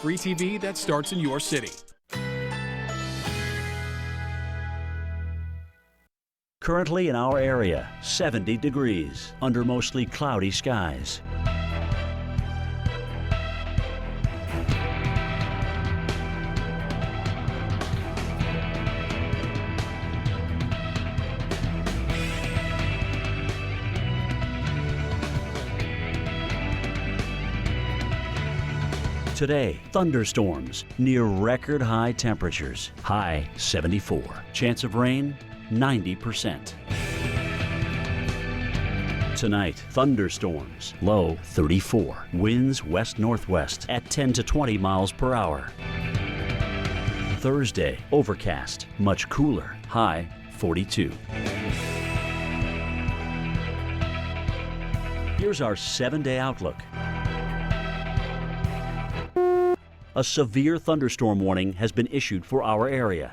free TV that starts in your city. Currently in our area, 70 degrees under mostly cloudy skies. Today, thunderstorms near record high temperatures. High 74. Chance of rain 90%. Tonight, thunderstorms. Low 34. Winds west-northwest at 10 to 20 miles per hour. Thursday, overcast. Much cooler. High 42. Here's our 7-day outlook. A severe thunderstorm warning has been issued for our area.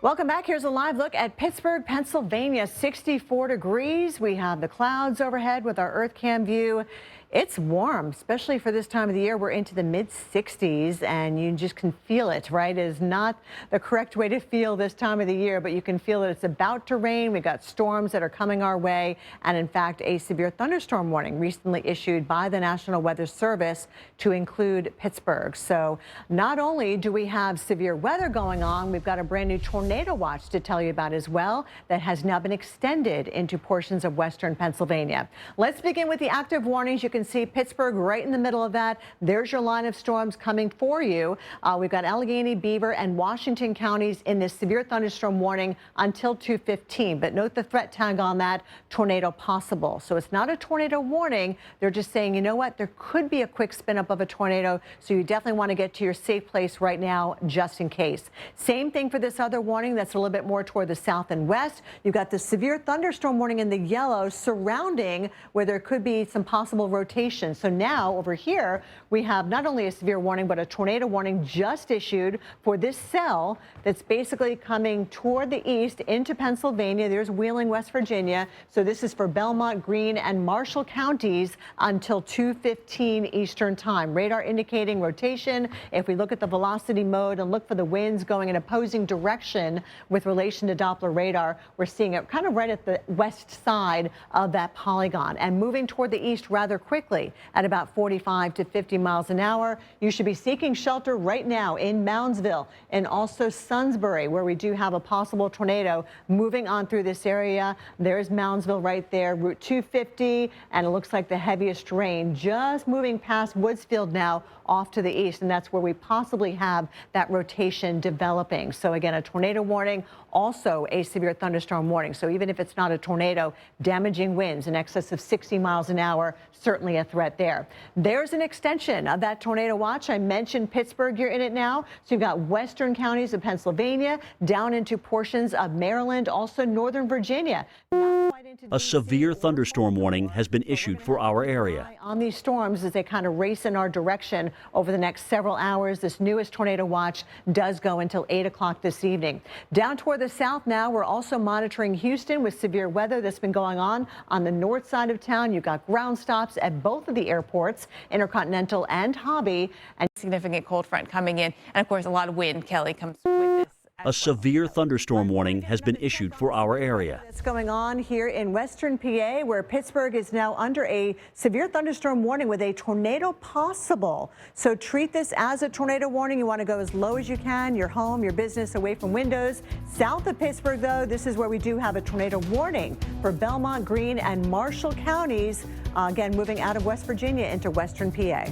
Welcome back. Here's a live look at Pittsburgh, Pennsylvania. 64 degrees. We have the clouds overhead with our Earth Cam view. It's warm, especially for this time of the year. We're into the mid-60s, and you just can feel it, right? It is not the correct way to feel this time of the year, but you can feel that it's about to rain. We've got storms that are coming our way, and in fact, a severe thunderstorm warning recently issued by the National Weather Service to include Pittsburgh. So not only do we have severe weather going on, we've got a brand new tornado watch to tell you about as well that has now been extended into portions of western Pennsylvania. Let's begin with the active warnings. You can see Pittsburgh right in the middle of that. There's your line of storms coming for you. We've got Allegheny, Beaver, and Washington counties in this severe thunderstorm warning until 2:15. But note the threat tag on that, tornado possible. So it's not a tornado warning. They're just saying, you know what, there could be a quick spin up of a tornado. So you definitely want to get to your safe place right now, just in case. Same thing for this other warning that's a little bit more toward the south and west. You've got the severe thunderstorm warning in the yellow surrounding where there could be some possible rotation. So now over here, we have not only a severe warning, but a tornado warning just issued for this cell that's basically coming toward the east into Pennsylvania. There's Wheeling, West Virginia. So this is for Belmont, Greene, and Marshall counties until 2:15 Eastern time. Radar indicating rotation. If we look at the velocity mode and look for the winds going in opposing direction with relation to Doppler radar, we're seeing it kind of right at the west side of that polygon and moving toward the east rather quickly at about 45 to 50 miles an hour. You should be seeking shelter right now in Moundsville and also Sunbury, where we do have a possible tornado moving on through this area. There's Moundsville right there, Route 250, and it looks like the heaviest rain just moving past Woodsfield now off to the east, and that's where we possibly have that rotation developing. So again, a tornado warning, also a severe thunderstorm warning. So even if it's not a tornado, damaging winds in excess of 60 miles an hour, certainly a threat there. There's an extension of that tornado watch. I mentioned Pittsburgh, you're in it now. So you've got western counties of Pennsylvania down into portions of Maryland, also northern Virginia. A severe thunderstorm warning has been issued for our area. On these storms as they kind of race in our direction over the next several hours. This newest tornado watch does go until 8 o'clock this evening. Down toward the south now, we're also monitoring Houston with severe weather that's been going on the north side of town. You've got ground stops at both of the airports, Intercontinental and Hobby. And significant cold front coming in. And of course, a lot of wind, Kelly, comes with this. A severe thunderstorm warning has been issued for our area. That's going on here in western PA, where Pittsburgh is now under a severe thunderstorm warning with a tornado possible. So treat this as a tornado warning. You want to go as low as you can, your home, your business, away from windows. South of Pittsburgh, though, this is where we do have a tornado warning for Belmont, Greene, and Marshall counties. Again, moving out of West Virginia into western PA.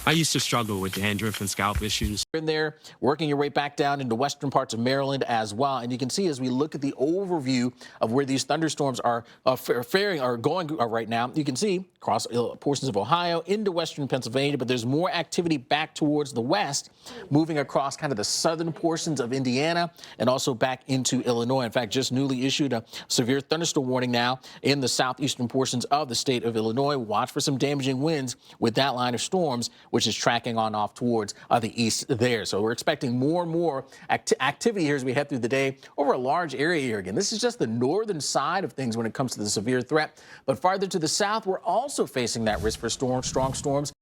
I used to struggle with dandruff and scalp issues. In there, working your way back down into western parts of Maryland as well. And you can see as we look at the overview of where these thunderstorms are going right now, you can see across portions of Ohio into western Pennsylvania, but there's more activity back towards the west, moving across kind of the southern portions of Indiana and also back into Illinois. In fact, just newly issued a severe thunderstorm warning now in the southeastern portions of the state of Illinois. Watch for some damaging winds with that line of storms which is tracking on off towards the east there. So we're expecting more and more activity here as we head through the day over a large area here. Again, this is just the northern side of things when it comes to the severe threat. But farther to the south, we're also facing that risk for strong storms.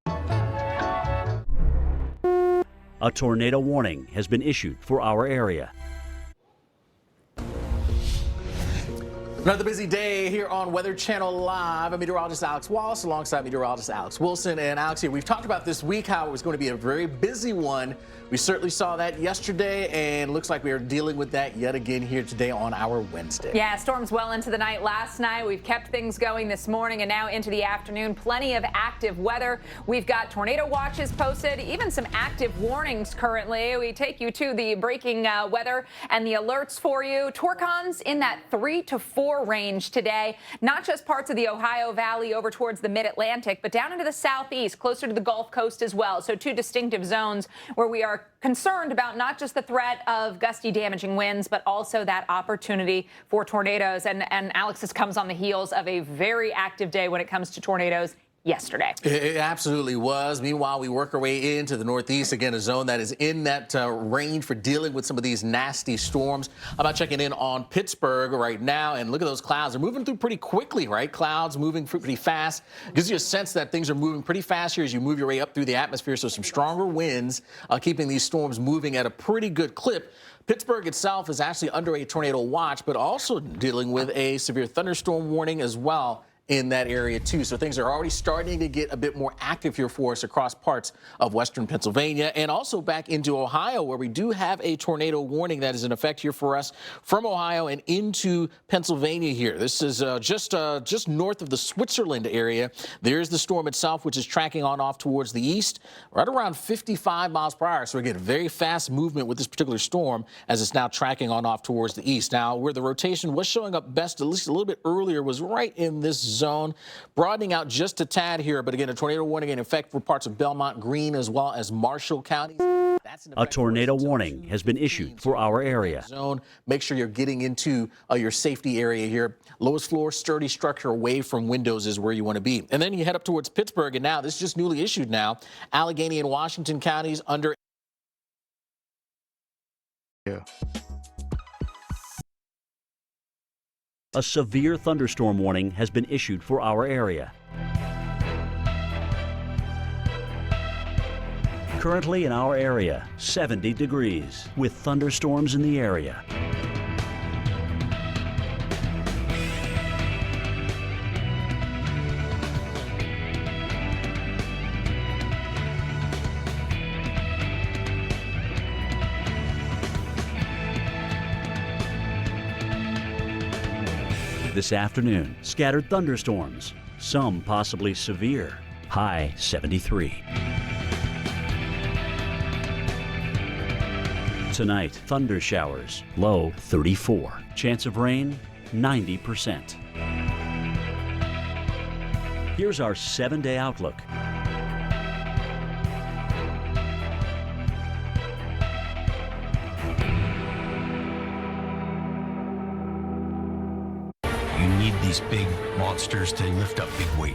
A tornado warning has been issued for our area. Another busy day here on Weather Channel Live. I'm meteorologist Alex Wallace alongside meteorologist Alex Wilson. And Alex, here, we've talked about this week how it was going to be a very busy one. We certainly saw that yesterday, and looks like we are dealing with that yet again here today on our Wednesday. Yeah, storms well into the night last night. We've kept things going this morning and now into the afternoon. Plenty of active weather. We've got tornado watches posted, even some active warnings currently. We take you to the breaking weather and the alerts for you. Torcons in that 3 to 4 range today. Not just parts of the Ohio Valley over towards the mid-Atlantic, but down into the southeast, closer to the Gulf Coast as well. So 2 distinctive zones where we are concerned about not just the threat of gusty, damaging winds, but also that opportunity for tornadoes. And Alex, this comes on the heels of a very active day when it comes to tornadoes yesterday. It absolutely was. Meanwhile, we work our way into the northeast, again, a zone that is in that range for dealing with some of these nasty storms. How about checking in on Pittsburgh right now? And look at those clouds. They're moving through pretty quickly, right? Clouds moving pretty fast. Gives you a sense that things are moving pretty fast here as you move your way up through the atmosphere. So some stronger winds keeping these storms moving at a pretty good clip. Pittsburgh itself is actually under a tornado watch, but also dealing with a severe thunderstorm warning as well in that area too. So things are already starting to get a bit more active here for us across parts of western Pennsylvania and also back into Ohio, where we do have a tornado warning that is in effect here for us from Ohio and into Pennsylvania here. This is just north of the Switzerland area. There's the storm itself, which is tracking on off towards the east, right around 55 miles per hour. So we're getting very fast movement with this particular storm as it's now tracking on off towards the east. Now, where the rotation was showing up best, at least a little bit earlier, was right in this zone, broadening out just a tad here. But again, a tornado warning in effect for parts of Belmont, Greene, as well as Marshall counties. A tornado warning has been issued for our area. Zone. Make sure you're getting into your safety area here. Lowest floor, sturdy structure away from windows is where you want to be. And then you head up towards Pittsburgh, and now this is just newly issued now. Allegheny and Washington counties under. A severe thunderstorm warning has been issued for our area. Currently in our area, 70 degrees with thunderstorms in the area. This afternoon, scattered thunderstorms, some possibly severe, high 73. Tonight, thunder showers, low 34. Chance of rain, 90%. Here's our 7-day outlook. You need these big monsters to lift up big weight.